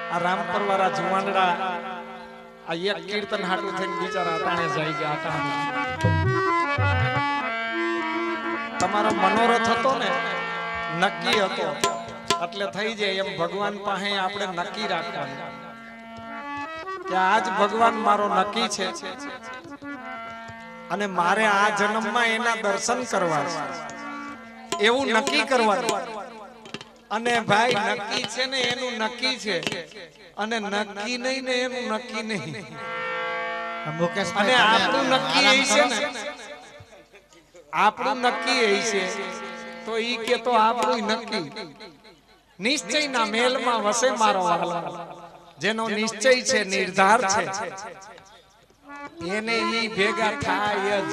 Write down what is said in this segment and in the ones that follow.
આ રામપર વાળા જુવાનડા આ એક કીર્તન હાટું થઈને બિચારા અટાણે જાય ગયા અટાણે તમારો મનોરથ હતો ને નક્કી હતો એટલે થઈ જાય એમ ભગવાન પાસે આપણે નક્કી રાખવાનું કે આજ ભગવાન મારો નક્કી છે અને મારે આ જન્મમાં એના દર્શન કરવા એવું નક્કી કરવાનું અને ભાઈ નક્કી છે ને એનું નક્કી છે અને નક્કી નહીં ને એનું નક્કી નહીં અને આપણું નક્કી એ છે ને આપણું નક્કી એ છે તો ઈ કે તો આપણું નક્કી નિશ્ચયના મેલમાં વસે મારો વાલો જેનો નિશ્ચય છે નિર્ધાર છે એને ઈ ભેગા થાય જ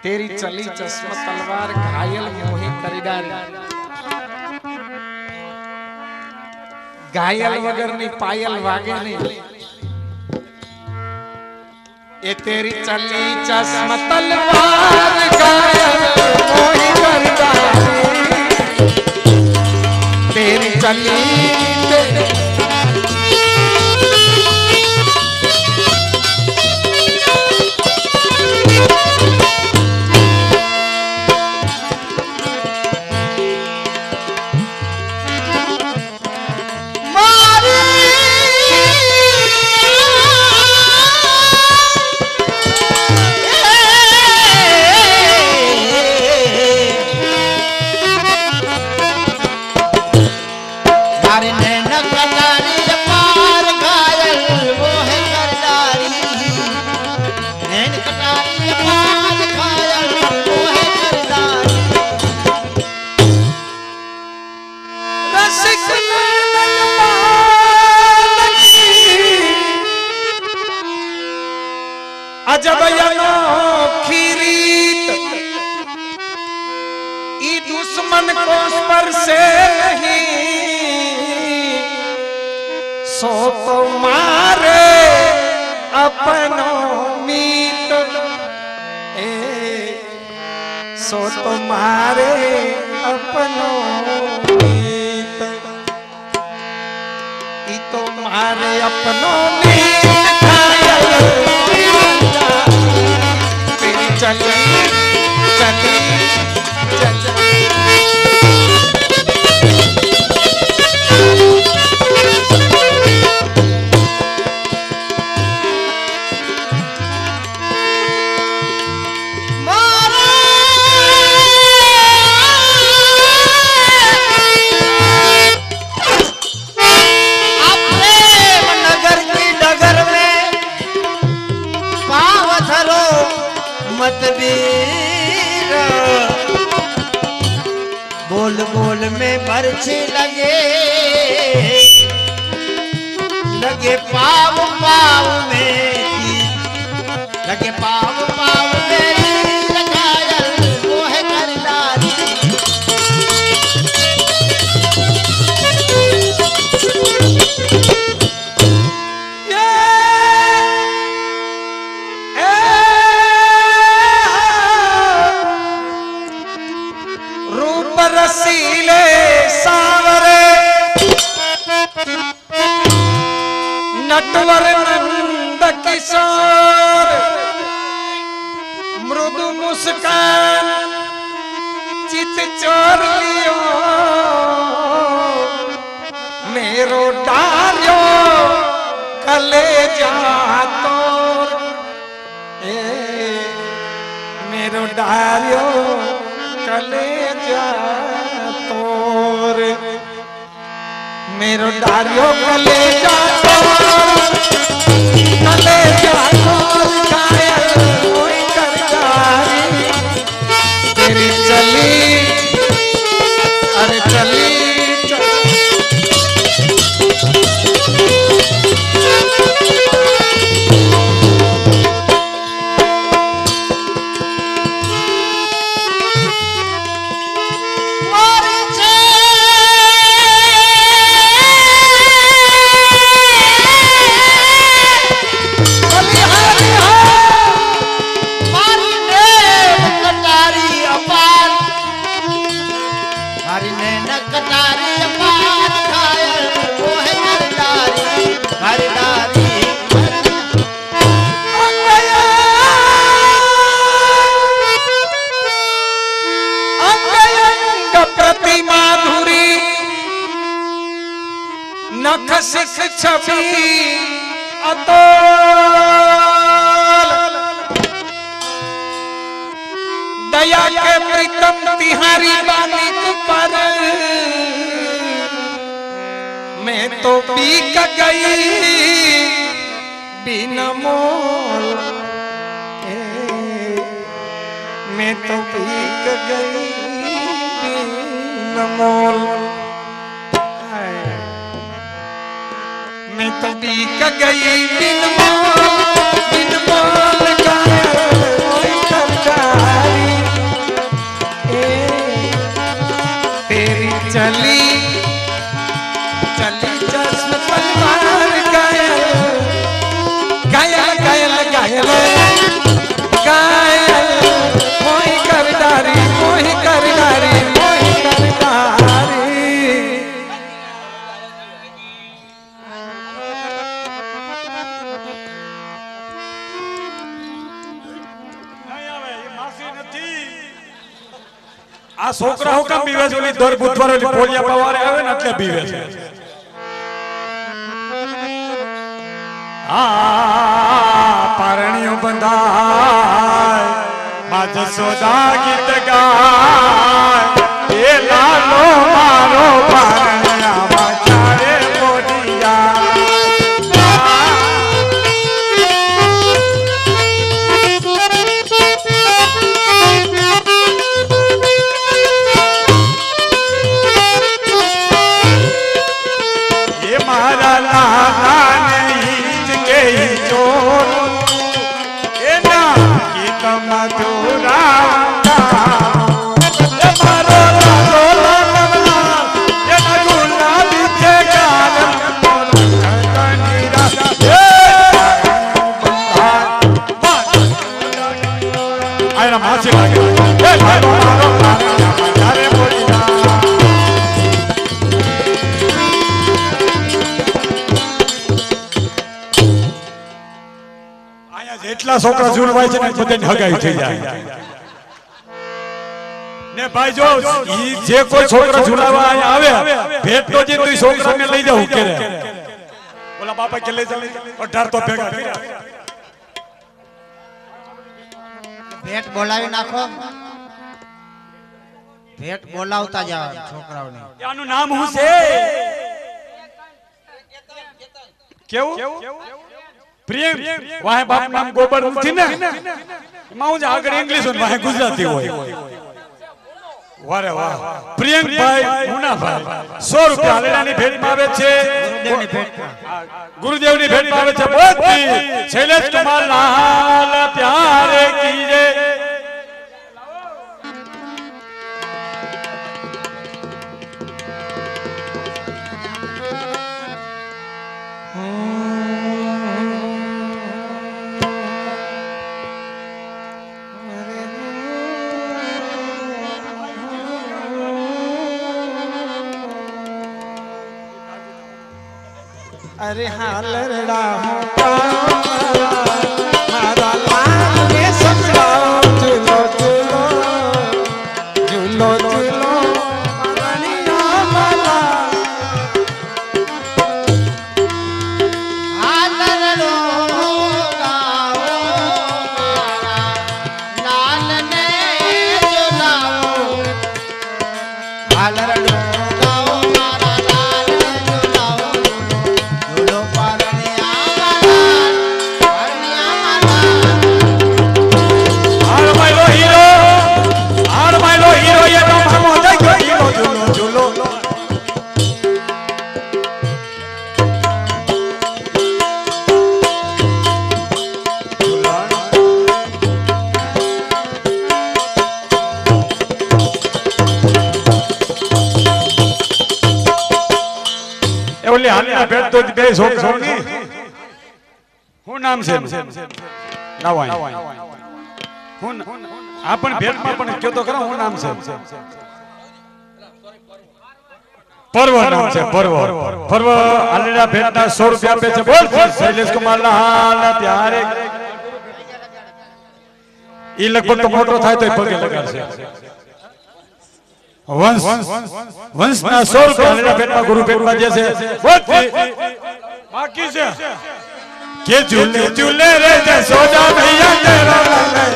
तेरी चली चश्मा तलवार घायल मोही કરી ડારે ઘાયલ વગરની પાયલ વાગે નહીં એ તેરી ચલી ચશ્મા તલવાર ઘાયલ મોહી કરી ડારે तेरी चली अजब अनोखी रीत ई दुश्मन को स्पर्शे नहीं सो तो मारे अपनो मीत ए सो तो मारे अपनो मीत ई तो मारे अपनो मीत चली चली बोल बोल में बरछी लगे लगे पाव पाव में लगे पाव पाव में लगायल वो है करदारी रसीले सावरे नटवर नंद किशोर मृदु मुस्कान चित चोर लियो मेरो डार्यो कलेजा तोर मेरो डार्यो कलेजा तोर मेरो डारियो कलेजा तोर कलेजा तोर घायल मोही कर डारी तेरी चली अरे चली छवि अतोल दया के प्रीतम तिहारी बालिक पर मैं तो पीक गई बिना मोल मैं तो पीक गई बिना मोल मैं तो पीक गई बिना मोल तेरी चली चली जश्न तलवार घायल घायल घायल घायल घायल मोही कर डारी मोही कर डारी मोही कर डारी આ છોકરાઓ કામ બીવે છે ઓલી દર બુધવારે ઓલી પોલિયા પાવારે આવે ને એટલે બીવે છે આ પારણીઓ બંધાય માં જસોદા ગીત ગાય એ લાલો મારો પારણિયામાં ચારે મોડિયા જેટલા છોકરા ઝૂલવાય છે ને બધાને હગાઈ થઈ જાય ને ભાઈ જો ઈ જે કોઈ છોકરા ઝૂલાવા અહીંયા આવે ભેટ તો જે તું છોકરાને લઈ જાવ કે ઓલા બાપા કે લઈ જાવ 18 તો ભેગા કર્યા ભેટ બોલાવી નાખો ભેટ બોલાવતા જાવ છોકરાઓને આનું નામ શું છે કેવું પ્રેમ વાહે બાપ નામ ગોબર નથી ને એમાં હું આગળ ઇંગ્લિશ હોય વાહે ગુજરાતી હોય વારે વાહ પ્રિયંકભાઈ મુનાભાઈ 100 રૂપિયા હાલેડાની ભેટમાં આવે છે ગુરુદેવની ભેટમાં આવે છે બધી શૈલેષ કુમાર લાલ પ્યારે કીજે अरे हालरड़ा मारा लाल ने समझाओ झूलो झूलो झूलो झूलो रानिया माला हालरड़ो गाओ लाल ने झुलाओ हालरड़ो ઓલી હાલના ભેટ તો બે છોકરાઓની શું નામ છે નવાઈ હું આ પણ ભેટમાં પણ કયો તો ખરા શું નામ છે પર્વ નામ છે પર્વ હાલના ભેટના 100 રૂપિયા આપે છે બોલ શૈલેષ કુમાર લાલ પ્યારે ઈ લગભગ તો મોટો થાય તો પગે લગાડશે વંશના 100 રૂપિયા પેટમાં ગુરુ પેટમાં જે છે બાકી છે કે ઝૂલે ઝૂલે રે જશોદા મૈયા તેરો લલના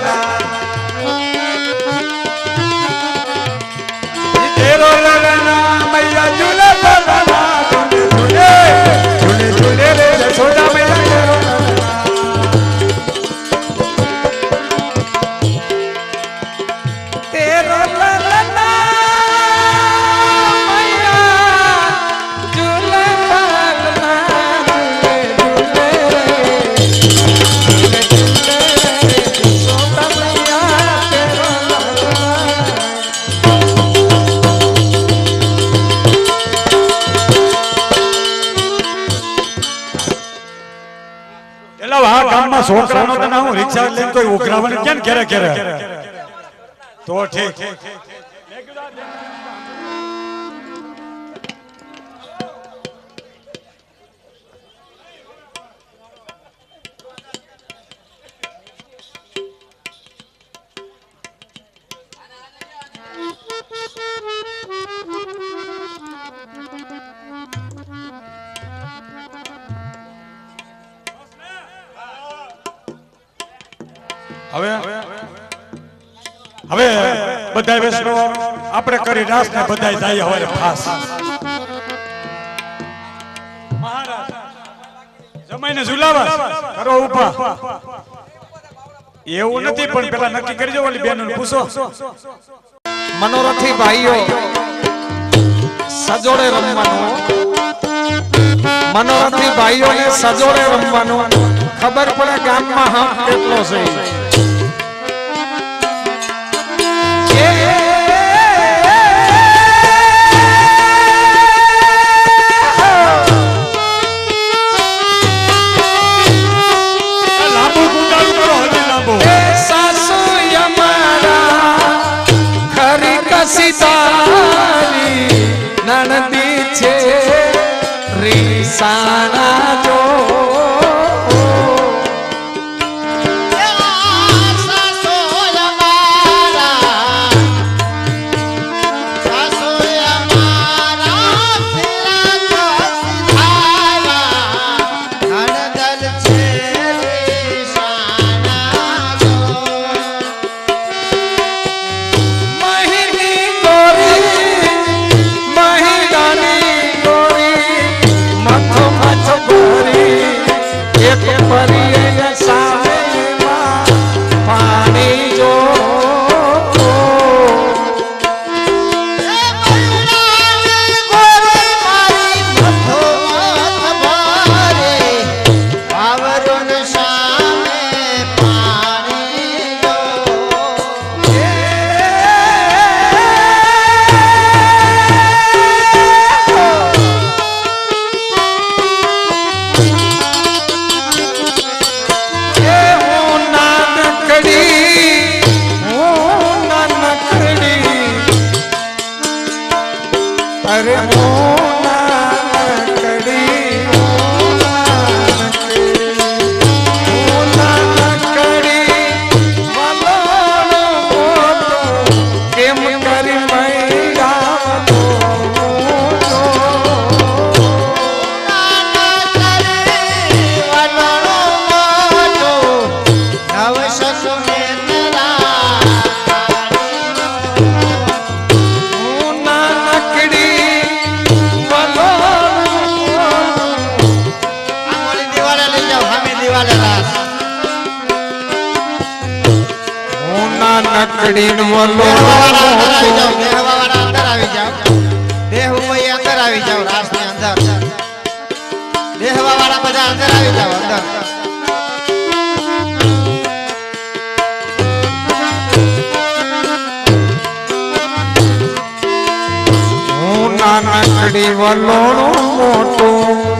તેરો લલના મૈયા ઝૂલે લલના ઝૂલે ઝૂલે ઝૂલે રે જશોદા મૈયા તેરો ગામમાં છોકરાનો તો ના હું રિક્ષા લઈને કોઈ ઉઘરાવને કેમ ઘેરે ઘેરે તો ઠીક હવે બધા વૈષ્ણવ આપણે કરી રાસ ને બધા જાય હવે ફાસ મહારાજ જમાઈને ઝુલાવા કરો ઉભા એવું નથી પણ પેલા નક્કી કરજો ઓલી બેનને પૂછો મનોરથી ભાઈઓ સજોડે રમવાનું મનોરથી ભાઈઓને સજોડે રમવાનું ખબર પડે ગામમાં હક કેટલો છે સીતારી નણદી છે રીસાના જો નકડી વલો અંદર આવી જાવ દેહુ ભાઈ અંદર આવી જાવ રાસ ની અંદર દેહવા વાળા બધા અંદર આવી જાવ અંદર હું નાનકડી વલોણું મોટું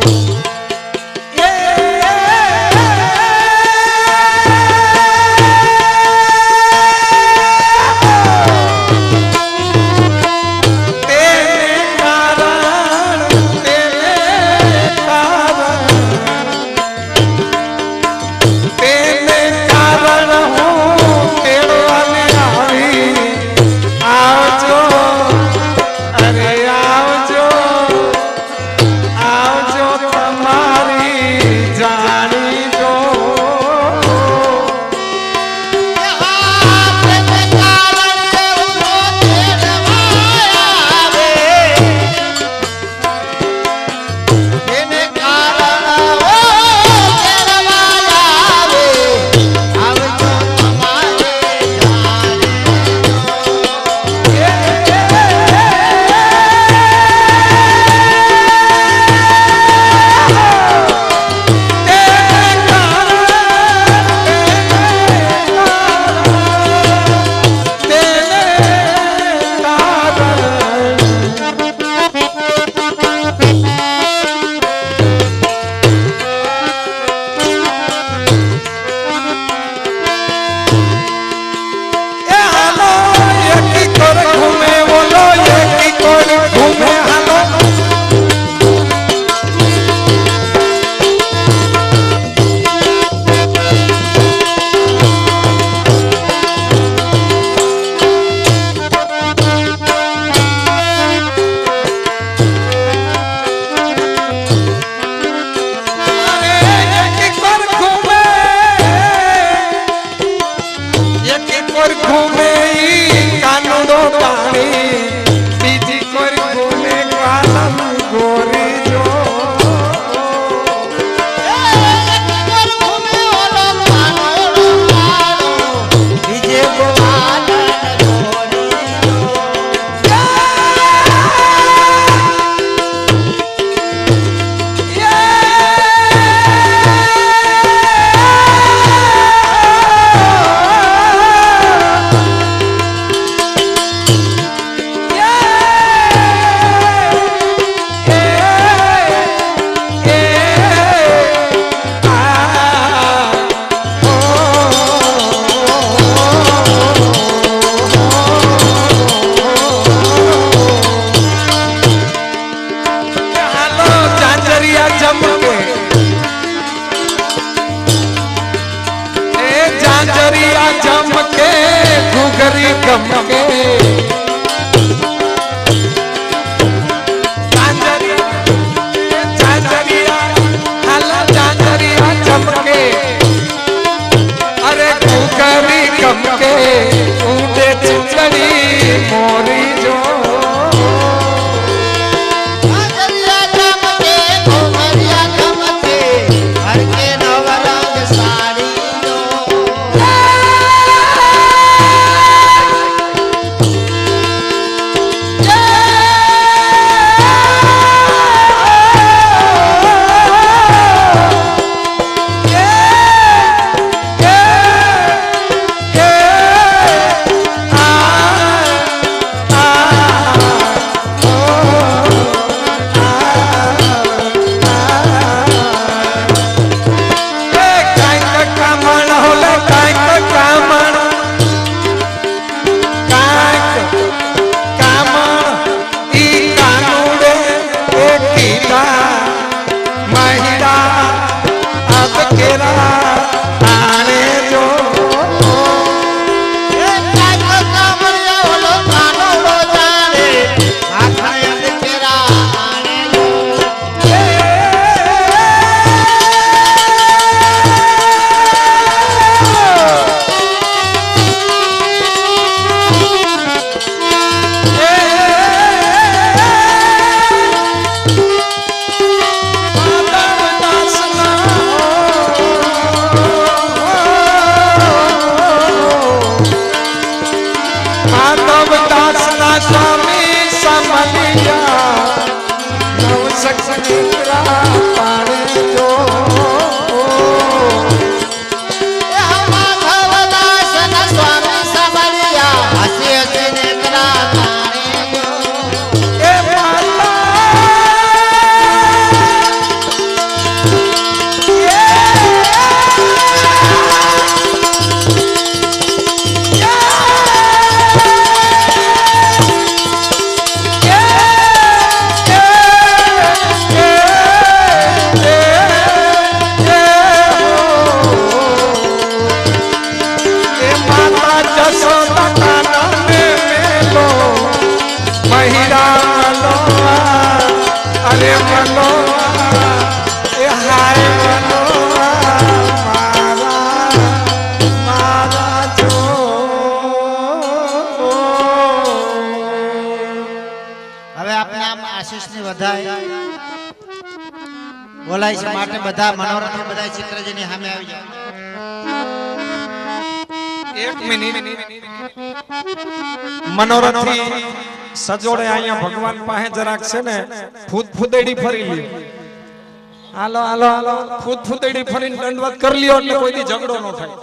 ચમકે ઘૂઘરી ગમકે ચમકે અરે ઘૂઘરી ગમકે ઉડે ચુંદડી મોરી જો બોલાય છે માટે બધા મનોરથ બધા ચિત્રજીની સામે આવી જાવ. એક મિનિટ મનોરથી સજોડે અહીંયા ભગવાન પાસે જરાક છે ને ફૂદેડી ફરી લ્યો. હાલો હાલો હાલો ફૂદેડી ફરીને દંડવત કરી લ્યો એટલે કોઈ દી ઝઘડો ન થાય.